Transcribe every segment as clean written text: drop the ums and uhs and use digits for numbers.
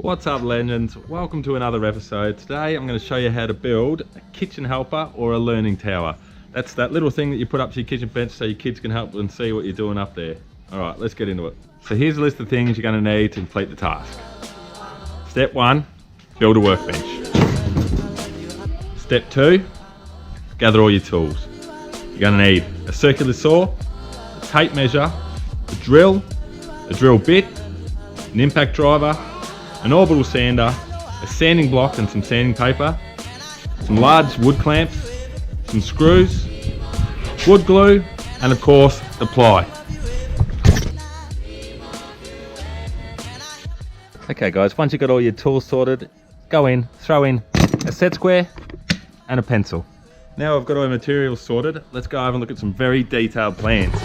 What's up, legends? Welcome to another episode. Today I'm going to show you how to build a kitchen helper or a learning tower. That's that little thing that you put up to your kitchen bench so your kids can help and see what you're doing up there. Alright, let's get into it. So here's a list of things you're going to need to complete the task. Step 1, build a workbench. Step 2, gather all your tools. You're going to need a circular saw, a tape measure, a drill bit, an impact driver, an orbital sander, a sanding block and some sanding paper, some large wood clamps, some screws, wood glue, and of course the ply. Okay guys, once you've got all your tools sorted, go in, throw in a set square and a pencil. Now I've got all the materials sorted, let's go have a look at some very detailed plans.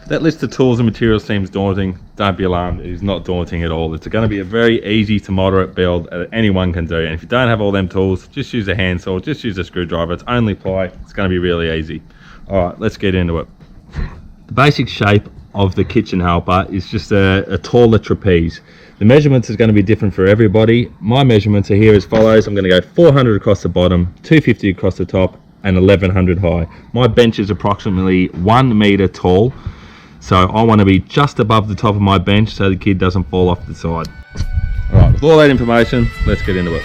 That list of tools and materials seems daunting. Don't be alarmed, it is not daunting at all. It's going to be a very easy to moderate build that anyone can do. And if you don't have all them tools, just use a handsaw, just use a screwdriver. It's only ply, it's going to be really easy. Alright, let's get into it. The basic shape of the kitchen helper is just a taller trapeze. The measurements is going to be different for everybody. My measurements are here as follows. I'm going to go 400 across the bottom, 250 across the top, and 1100 high. My bench is approximately 1 meter tall. So I want to be just above the top of my bench so the kid doesn't fall off the side. Alright, with all that information, let's get into it.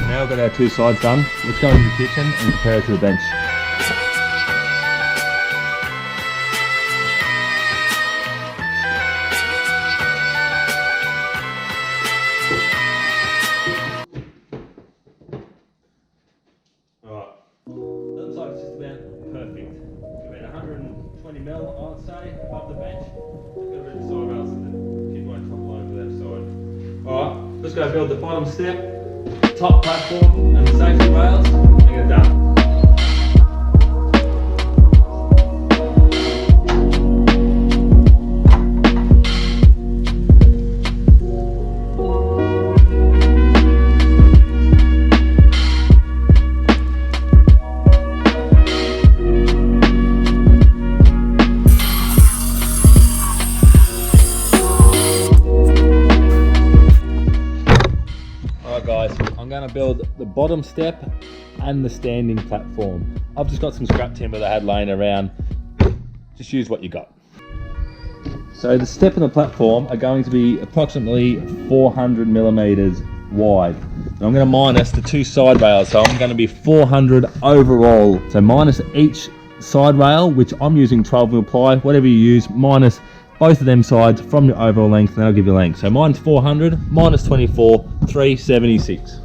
Now we've got our two sides done, let's go into the kitchen and compare it to the bench. Alright, that side is just about perfect. About 120mm I'd say above the bench. Got a bit of side rails so the kid won't topple over that side. Alright, let's go build the bottom step, top platform and the safety rails, and get it done. Guys, I'm going to build the bottom step and the standing platform. I've just got some scrap timber that I had laying around. Just use what you got. So the step and the platform are going to be approximately 400mm wide. And I'm going to minus the two side rails, so I'm going to be 400 overall. So minus each side rail, which I'm using 12mm ply, whatever you use, minus both of them sides from your overall length, and that'll give you length. So mine's 400, minus 24, 376.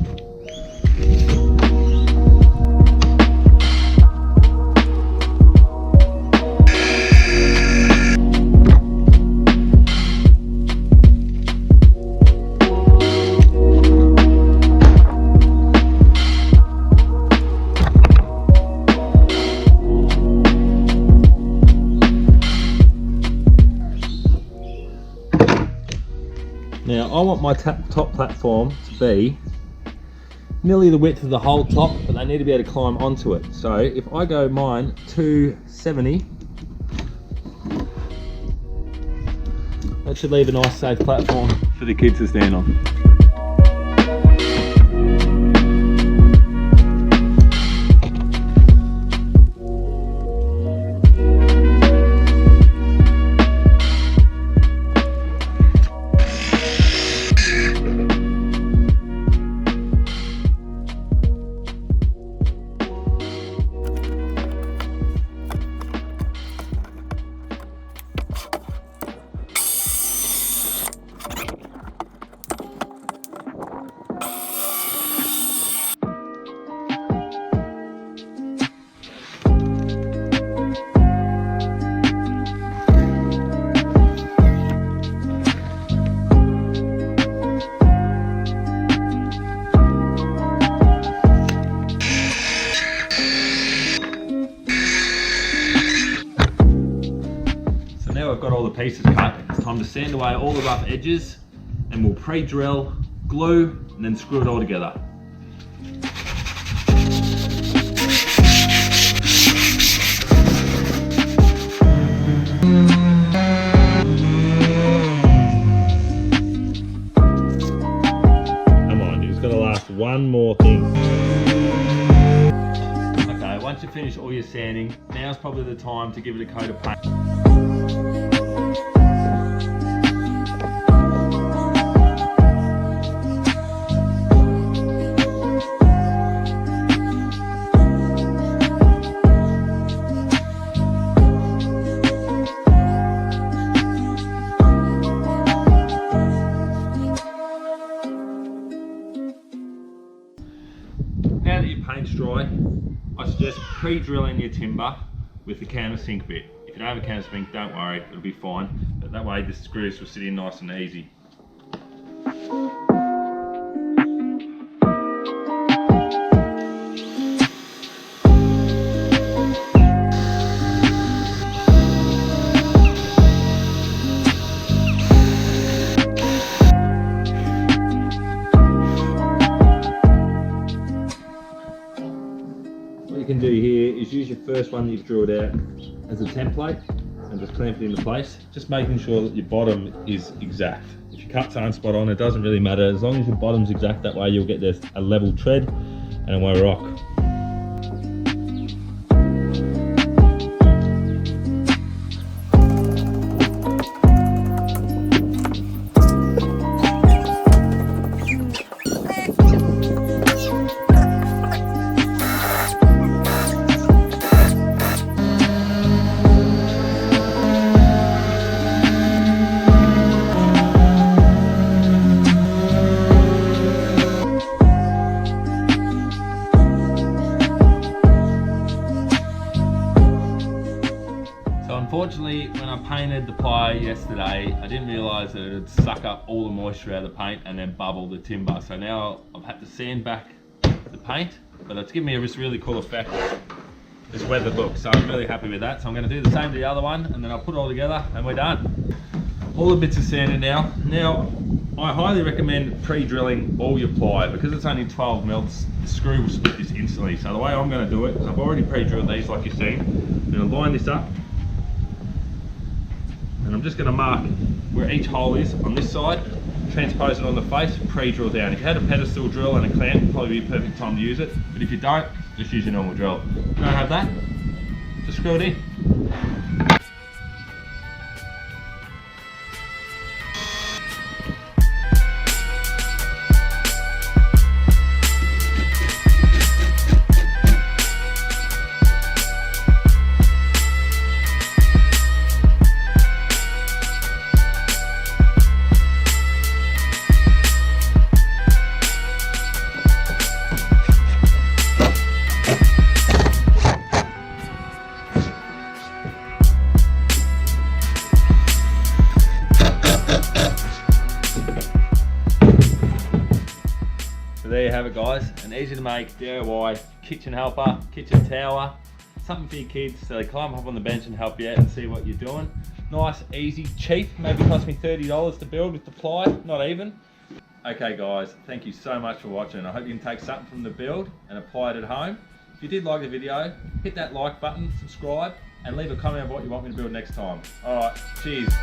Now I want my top platform to be nearly the width of the whole top, but they need to be able to climb onto it. So if I go mine 270, that should leave a nice safe platform for the kids to stand on. Now I've got all the pieces cut, it's time to sand away all the rough edges, and we'll pre-drill, glue, and then screw it all together. Come on, you've got to last one more thing. Okay, once you finish all your sanding, now's probably the time to give it a coat of paint. Now that your paint's dry, I suggest pre-drilling your timber with the countersink bit. If you don't have a countersink, don't worry, it'll be fine. But that way the screws will sit in nice and easy. What you can do here is use your first one that you've drilled out as a template and just clamp it into place, just making sure that your bottom is exact. If your cuts aren't spot on, it doesn't really matter. As long as your bottom's exact, that way you'll get this a level tread and away rock. Unfortunately, when I painted the ply yesterday, I didn't realise that it would suck up all the moisture out of the paint and then bubble the timber. So now I've had to sand back the paint, but it's given me this really cool effect, this weathered look. So I'm really happy with that. So I'm going to do the same to the other one, and then I'll put it all together and we're done. All the bits are sanded now. Now, I highly recommend pre-drilling all your ply because it's only 12 mils. The screw will split this instantly. So the way I'm going to do it is I've already pre-drilled these like you've seen. I'm going to line this up. And I'm just going to mark where each hole is on this side, transpose it on the face, pre-drill down. If you had a pedestal drill and a clamp, it'd probably be a perfect time to use it. But if you don't, just use your normal drill. If you don't have that, just screw it in. So there you have it guys, an easy to make DIY kitchen helper, kitchen tower. something for your kids so they climb up on the bench and help you out and see what you're doing. Nice, easy, cheap, maybe cost me $30 to build with the ply, not even. Okay guys, thank you so much for watching. I hope you can take something from the build and apply it at home. If you did like the video, hit that like button, subscribe, and leave a comment of what you want me to build next time. Alright, cheers.